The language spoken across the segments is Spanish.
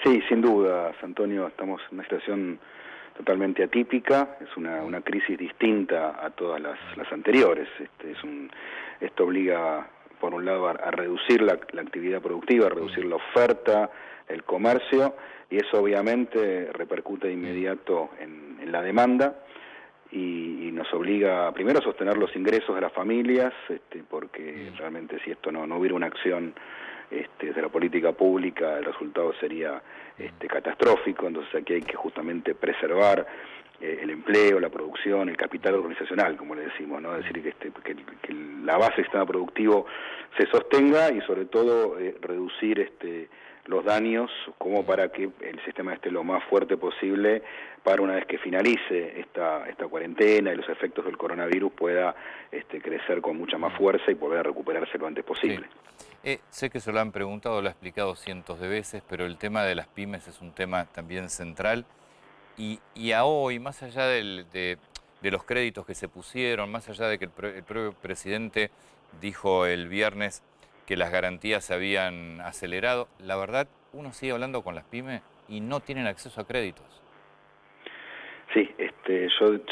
Sí, sin dudas, Antonio, estamos en una situación totalmente atípica, es una crisis distinta a todas las anteriores. Esto obliga, por un lado, a reducir la actividad productiva, a reducir la oferta, el comercio, y eso obviamente repercute de inmediato en la demanda y nos obliga primero a sostener los ingresos de las familias, porque realmente si esto no hubiera una acción de la política pública, el resultado sería catastrófico. Entonces aquí hay que justamente preservar el empleo, la producción, el capital organizacional, como le decimos, ¿no? Es decir, que la base del sistema productivo se sostenga y sobre todo reducir los daños como para que el sistema esté lo más fuerte posible para una vez que finalice esta cuarentena y los efectos del coronavirus pueda crecer con mucha más fuerza y poder recuperarse lo antes posible. Sí. Sé que se lo han preguntado, lo ha explicado cientos de veces, pero el tema de las pymes es un tema también central. Y a hoy, más allá de los créditos que se pusieron, más allá de que el propio presidente dijo el viernes que las garantías se habían acelerado, la verdad, uno sigue hablando con las pymes y no tienen acceso a créditos. Sí,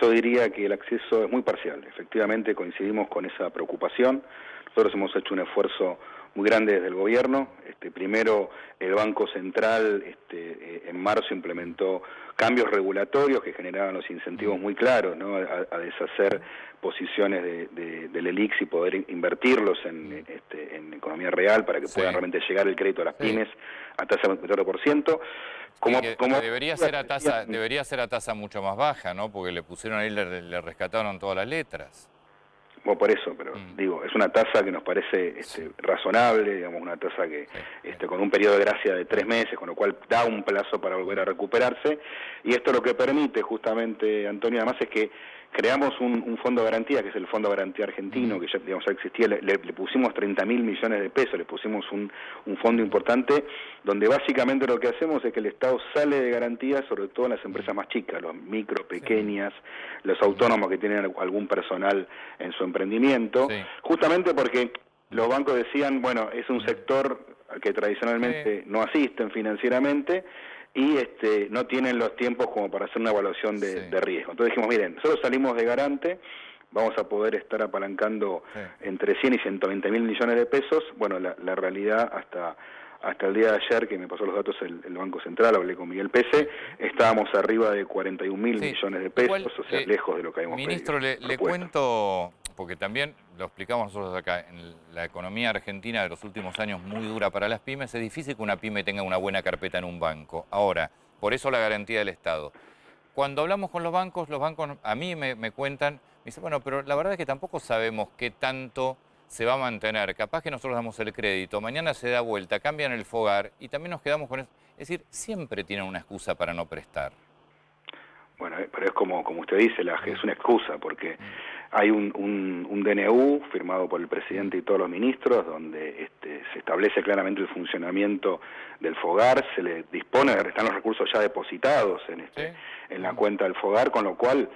yo diría que el acceso es muy parcial. Efectivamente coincidimos con esa preocupación. Nosotros hemos hecho un esfuerzo muy grande desde el gobierno. Primero, el Banco Central en marzo implementó cambios regulatorios que generaban los incentivos muy claros, ¿no? a deshacer posiciones del ELIX y poder invertirlos en economía real para que puedan realmente llegar el crédito a las pymes a tasa del 24%. Que debería ser a tasa mucho más baja, ¿no? Porque le pusieron ahí, le rescataron todas las letras. Bueno, por eso, pero digo, es una tasa que nos parece razonable, digamos, una tasa que con un periodo de gracia de 3 meses, con lo cual da un plazo para volver a recuperarse, y esto lo que permite justamente, Antonio, además es que creamos un fondo de garantía, que es el Fondo de Garantía Argentino, que ya, digamos, ya existía, le pusimos 30.000 millones de pesos, le pusimos un fondo importante, donde básicamente lo que hacemos es que el Estado sale de garantía, sobre todo en las empresas más chicas, los micro, pequeñas, los autónomos que tienen algún personal en su emprendimiento, justamente porque los bancos decían, bueno, es un sector que tradicionalmente no asisten financieramente, y no tienen los tiempos como para hacer una evaluación de riesgo. Entonces dijimos, miren, nosotros salimos de garante, vamos a poder estar apalancando entre 100 y 120 mil millones de pesos. Bueno, la realidad hasta el día de ayer, que me pasó los datos el Banco Central, hablé con Miguel Pese, estábamos arriba de 41 mil millones de pesos, igual, o sea, lejos de lo que habíamos ministro, pedido. le cuento, porque también lo explicamos nosotros acá, en la economía argentina de los últimos años muy dura para las pymes, es difícil que una pyme tenga una buena carpeta en un banco. Ahora, por eso la garantía del Estado. Cuando hablamos con los bancos a mí me cuentan, me dicen, bueno, pero la verdad es que tampoco sabemos qué tanto se va a mantener. Capaz que nosotros damos el crédito, mañana se da vuelta, cambian el FOGAR y también nos quedamos con eso. Es decir, siempre tienen una excusa para no prestar. Bueno, pero es como usted dice, es una excusa, porque hay un DNU firmado por el presidente y todos los ministros, donde se establece claramente el funcionamiento del FOGAR, se le dispone, están los recursos ya depositados en la cuenta del FOGAR, con lo cual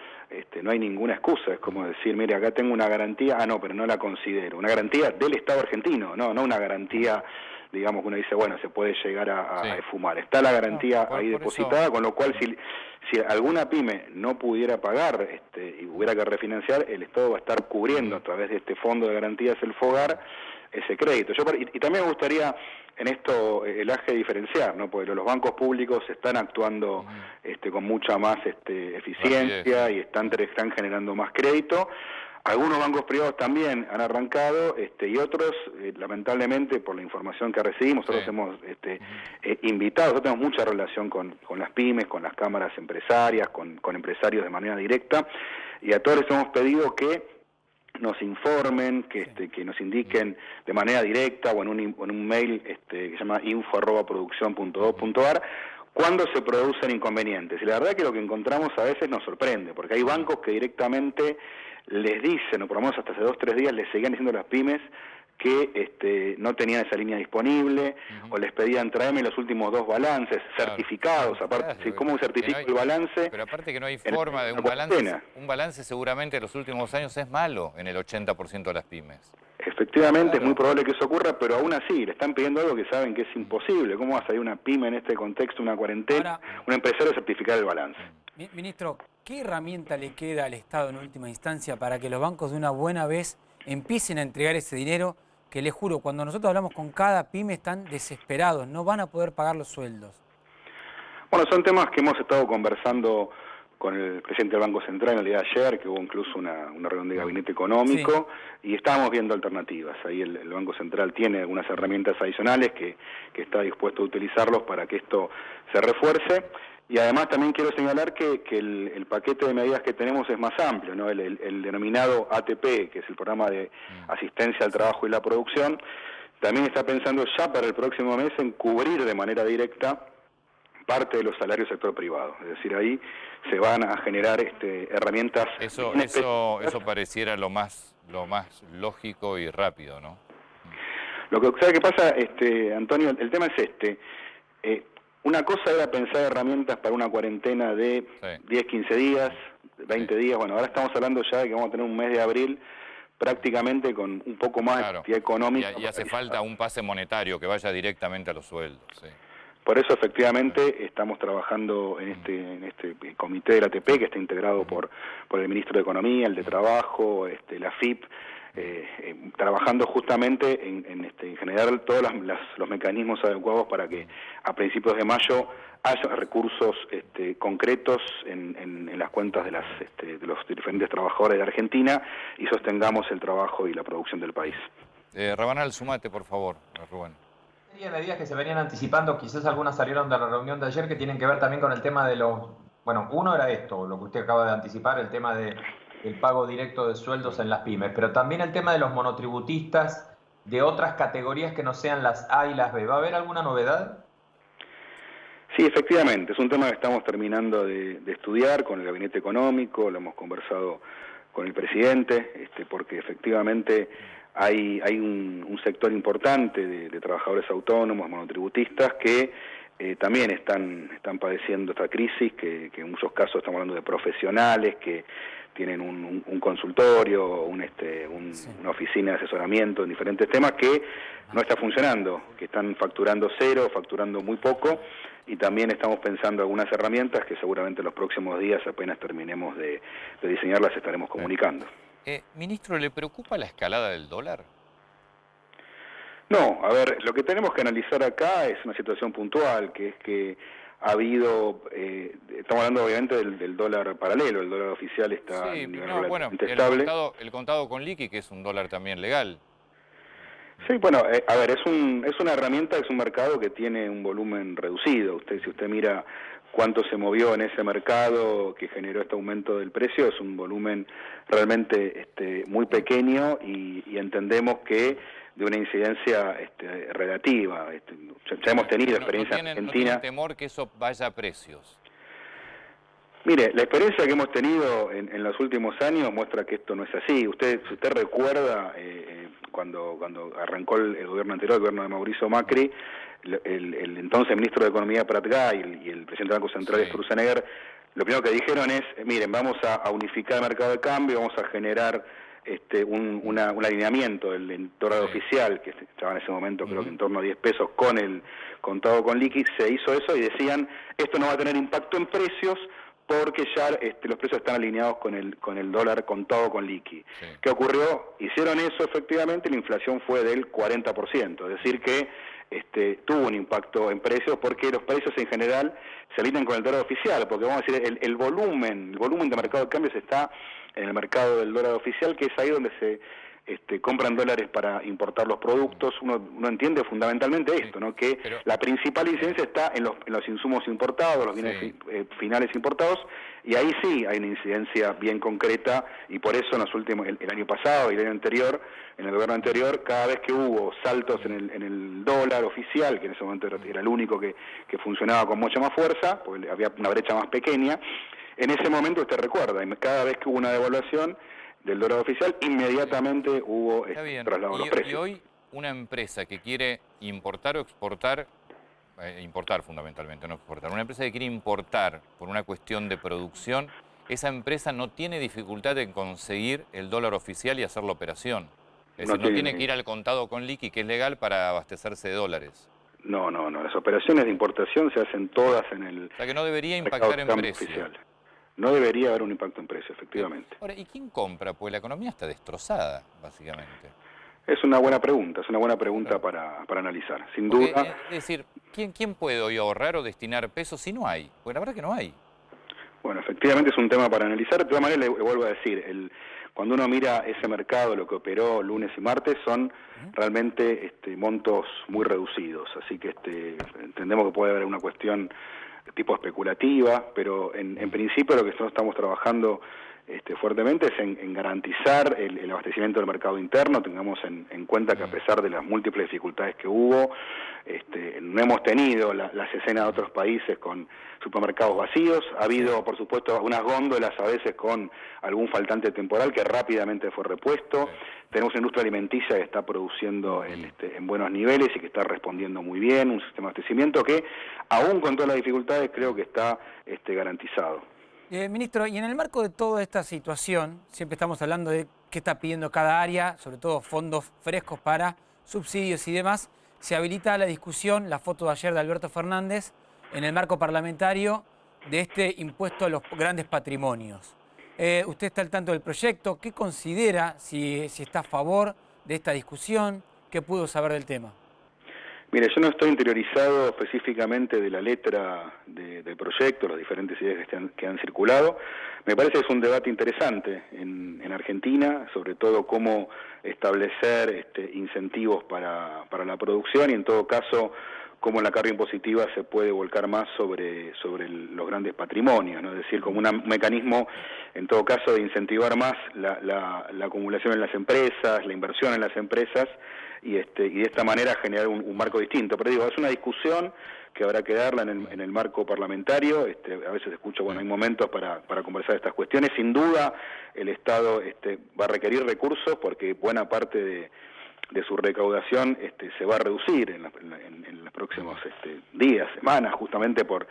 no hay ninguna excusa. Es como decir, mire, acá tengo una garantía, no, pero no la considero. Una garantía del Estado argentino, no una garantía, digamos, que uno dice, bueno, se puede llegar a esfumar. Está la garantía ahí depositada, eso, con lo cual si alguna pyme no pudiera pagar y hubiera que refinanciar, el Estado va a estar cubriendo a través de este fondo de garantías, el FOGAR, ese crédito. Y también me gustaría en esto el AGE diferenciar, ¿no? Porque los bancos públicos están actuando con mucha más eficiencia y están generando más crédito. Algunos bancos privados también han arrancado y otros, lamentablemente, por la información que recibimos, nosotros hemos invitado, nosotros tenemos mucha relación con las pymes, con las cámaras empresarias, con empresarios de manera directa, y a todos les hemos pedido que nos informen, que nos indiquen de manera directa o en un mail que se llama info@produccion.gov.ar cuando se producen inconvenientes. Y la verdad que lo que encontramos a veces nos sorprende, porque hay bancos que directamente les dicen, o por lo menos hasta hace 2 o 3 días les seguían diciendo a las pymes que no tenían esa línea disponible, o les pedían traerme los últimos 2 balances certificados, aparte, ¿cómo certifico el balance? Pero aparte que no hay forma de un balance seguramente en los últimos años es malo en el 80% de las pymes. Efectivamente, Claro. es muy probable que eso ocurra, pero aún así le están pidiendo algo que saben que es imposible. ¿Cómo va a salir una pyme en este contexto, una cuarentena, Ahora, un empresario a certificar el balance? Ministro, ¿qué herramienta le queda al Estado en última instancia para que los bancos de una buena vez empiecen a entregar ese dinero? Que les juro, cuando nosotros hablamos con cada pyme están desesperados, no van a poder pagar los sueldos. Bueno, son temas que hemos estado conversando con el presidente del Banco Central en el día de ayer, que hubo incluso una reunión de gabinete económico, y estábamos viendo alternativas. Ahí el Banco Central tiene algunas herramientas adicionales que está dispuesto a utilizarlos para que esto se refuerce. Y además también quiero señalar que el paquete de medidas que tenemos es más amplio, ¿no? El denominado ATP, que es el programa de asistencia al trabajo y la producción, también está pensando ya para el próximo mes en cubrir de manera directa parte de los salarios del sector privado. Es decir, ahí se van a generar herramientas... Eso pareciera lo más lógico y rápido, ¿no? Lo que, ¿sabe qué pasa, Antonio? El tema es una cosa era pensar herramientas para una cuarentena de 10, 15 días, 20 días. Bueno, ahora estamos hablando ya de que vamos a tener un mes de abril prácticamente con un poco más de actividad económica. Y hace falta un pase monetario que vaya directamente a los sueldos. Sí. Por eso, efectivamente, estamos trabajando en este comité del ATP, que está integrado por el ministro de Economía, el de Trabajo, la AFIP, trabajando justamente en generar todos los mecanismos adecuados para que a principios de mayo haya recursos concretos en las cuentas de los diferentes trabajadores de Argentina y sostengamos el trabajo y la producción del país. Rabanal, sumate, por favor, Rubén. Serie de medidas que se venían anticipando, quizás algunas salieron de la reunión de ayer, que tienen que ver también con el tema de los... Bueno, uno era esto, lo que usted acaba de anticipar, el tema del pago directo de sueldos en las pymes, pero también el tema de los monotributistas de otras categorías que no sean las A y las B. ¿Va a haber alguna novedad? Sí, efectivamente, es un tema que estamos terminando de estudiar con el gabinete económico, lo hemos conversado con el presidente, porque efectivamente hay un sector importante de trabajadores autónomos, monotributistas, que también están padeciendo esta crisis, que en muchos casos estamos hablando de profesionales que tienen un consultorio, una oficina de asesoramiento en diferentes temas que no está funcionando, que están facturando cero, facturando muy poco, y también estamos pensando algunas herramientas que seguramente en los próximos días, apenas terminemos de diseñarlas, estaremos comunicando. Ministro, ¿le preocupa la escalada del dólar? No, a ver, lo que tenemos que analizar acá es una situación puntual, que es que ha habido, estamos hablando obviamente del dólar paralelo, el dólar oficial está en un nivel relativamente estable. El contado con liqui, que es un dólar también legal. Sí, bueno, a ver, es una herramienta, es un mercado que tiene un volumen reducido. Si usted mira cuánto se movió en ese mercado que generó este aumento del precio, es un volumen realmente muy pequeño y entendemos que de una incidencia relativa. Ya hemos tenido experiencia en Argentina. ¿No tienen temor que eso vaya a precios? Mire, la experiencia que hemos tenido en los últimos años muestra que esto no es así. Si usted recuerda, cuando arrancó el gobierno anterior, el gobierno de Mauricio Macri, el entonces ministro de Economía, Prat Gay, y el presidente del Banco Central, Sturzenegger, lo primero que dijeron es, miren, vamos a unificar el mercado de cambio, vamos a generar un alineamiento del dólar oficial, que estaba en ese momento creo que en torno a 10 pesos, con el contado con liqui. Se hizo eso y decían, esto no va a tener impacto en precios, porque ya los precios están alineados con el dólar contado con liqui. Sí. ¿Qué ocurrió? Hicieron eso efectivamente y la inflación fue del 40%, es decir que tuvo un impacto en precios porque los precios en general se alinean con el dólar oficial, porque vamos a decir, el volumen de mercado de cambios está en el mercado del dólar oficial, que es ahí donde se compran dólares para importar los productos. Uno entiende fundamentalmente esto, ¿no? Que la principal incidencia está en los insumos importados, los bienes finales importados, y ahí sí hay una incidencia bien concreta, y por eso en los últimos, el año pasado y el año anterior, en el gobierno anterior, cada vez que hubo saltos en el dólar oficial, que en ese momento era el único que funcionaba con mucha más fuerza, porque había una brecha más pequeña, en ese momento usted recuerda, cada vez que hubo una devaluación del dólar oficial, inmediatamente hubo traslado de los precios. Y hoy una empresa que quiere importar o exportar, importar fundamentalmente, no exportar, una empresa que quiere importar por una cuestión de producción, esa empresa no tiene dificultad en conseguir el dólar oficial y hacer la operación. Es decir, no tiene que ir al contado con liqui, que es legal, para abastecerse de dólares. No. Las operaciones de importación se hacen todas en el... O sea que no debería impactar en precio. Oficial. No debería haber un impacto en precio, efectivamente. Ahora, ¿y quién compra? Pues la economía está destrozada, básicamente. Es una buena pregunta, para analizar, sin duda. Es decir, ¿quién puede hoy ahorrar o destinar pesos si no hay? Pues la verdad que no hay. Bueno, efectivamente es un tema para analizar. De todas maneras, le vuelvo a decir, cuando uno mira ese mercado, lo que operó lunes y martes, son realmente montos muy reducidos. Así que entendemos que puede haber una cuestión de tipo especulativa, pero en principio lo que nosotros estamos trabajando fuertemente es en garantizar el abastecimiento del mercado interno. Tengamos en cuenta que a pesar de las múltiples dificultades que hubo, no hemos tenido las escenas de otros países con supermercados vacíos. Ha habido, por supuesto, unas góndolas a veces con algún faltante temporal que rápidamente fue repuesto. Tenemos una industria alimenticia que está produciendo en buenos niveles y que está respondiendo muy bien, un sistema de abastecimiento que, aún con todas las dificultades, creo que está garantizado. Ministro, y en el marco de toda esta situación, siempre estamos hablando de qué está pidiendo cada área, sobre todo fondos frescos para subsidios y demás. Se habilita la discusión, la foto de ayer de Alberto Fernández, en el marco parlamentario de este impuesto a los grandes patrimonios. ¿Usted está al tanto del proyecto? ¿Qué considera, si está a favor de esta discusión? ¿Qué pudo saber del tema? Mire, yo no estoy interiorizado específicamente de la letra del proyecto, las diferentes ideas que han circulado. Me parece que es un debate interesante en Argentina, sobre todo cómo establecer incentivos para la producción y, en todo caso, cómo la carga impositiva se puede volcar más sobre los grandes patrimonios, ¿no? Es decir, como un mecanismo, en todo caso, de incentivar más la acumulación en las empresas, la inversión en las empresas, y de esta manera generar un marco distinto. Pero digo, es una discusión que habrá que darla en el marco parlamentario. A veces escucho, hay momentos para conversar estas cuestiones. Sin duda, el Estado va a requerir recursos porque buena parte de su recaudación se va a reducir en los próximos días, semanas, justamente por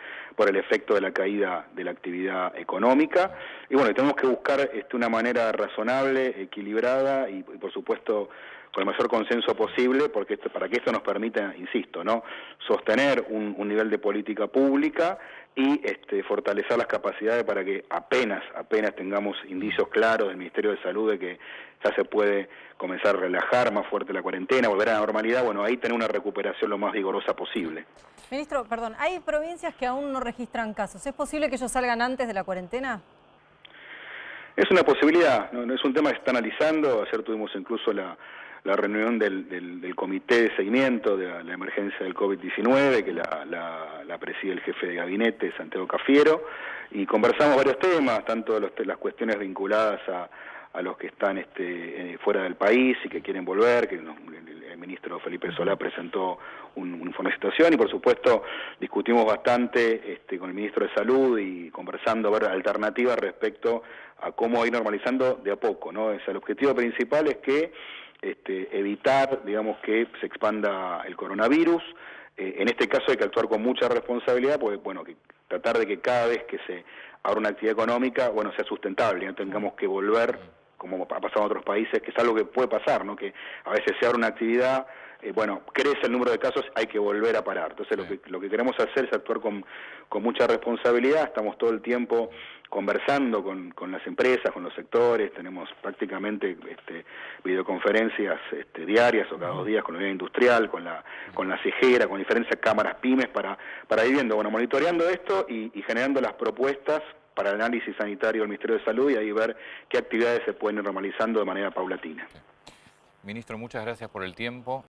el efecto de la caída de la actividad económica. Y bueno, tenemos que buscar una manera razonable, equilibrada y por supuesto con el mayor consenso posible, para que esto nos permita, insisto, ¿no?, sostener un nivel de política pública y fortalecer las capacidades para que apenas tengamos indicios claros del Ministerio de Salud de que ya se puede comenzar a relajar más fuerte la cuarentena, volver a la normalidad, ahí tener una recuperación lo más vigorosa posible. Ministro, perdón, hay provincias que aún no registran casos. ¿Es posible que ellos salgan antes de la cuarentena? Es una posibilidad, no es un tema que se está analizando. Ayer tuvimos incluso la reunión del comité de seguimiento de la emergencia del COVID-19, que la preside el jefe de gabinete, Santiago Cafiero, y conversamos varios temas, tanto las cuestiones vinculadas a los que están fuera del país y que quieren volver, que el ministro Felipe Solá presentó un informe de situación, y por supuesto discutimos bastante con el ministro de Salud y conversando a ver alternativas respecto a cómo ir normalizando de a poco, ¿no? El objetivo principal es que evitar, digamos, que se expanda el coronavirus. En este caso hay que actuar con mucha responsabilidad, porque, que tratar de que cada vez que se abra una actividad económica, sea sustentable, no tengamos que volver, como ha pasado en otros países, que es algo que puede pasar, ¿no?, que a veces se abre una actividad, crece el número de casos, hay que volver a parar. Entonces lo que queremos hacer es actuar con mucha responsabilidad. Estamos todo el tiempo conversando con las empresas, con los sectores, tenemos prácticamente videoconferencias diarias o cada 2 días con la unidad industrial, con la CEGERA, con diferentes cámaras pymes para ir viendo, monitoreando esto y generando las propuestas para el análisis sanitario del Ministerio de Salud y ahí ver qué actividades se pueden ir normalizando de manera paulatina. Ministro, muchas gracias por el tiempo.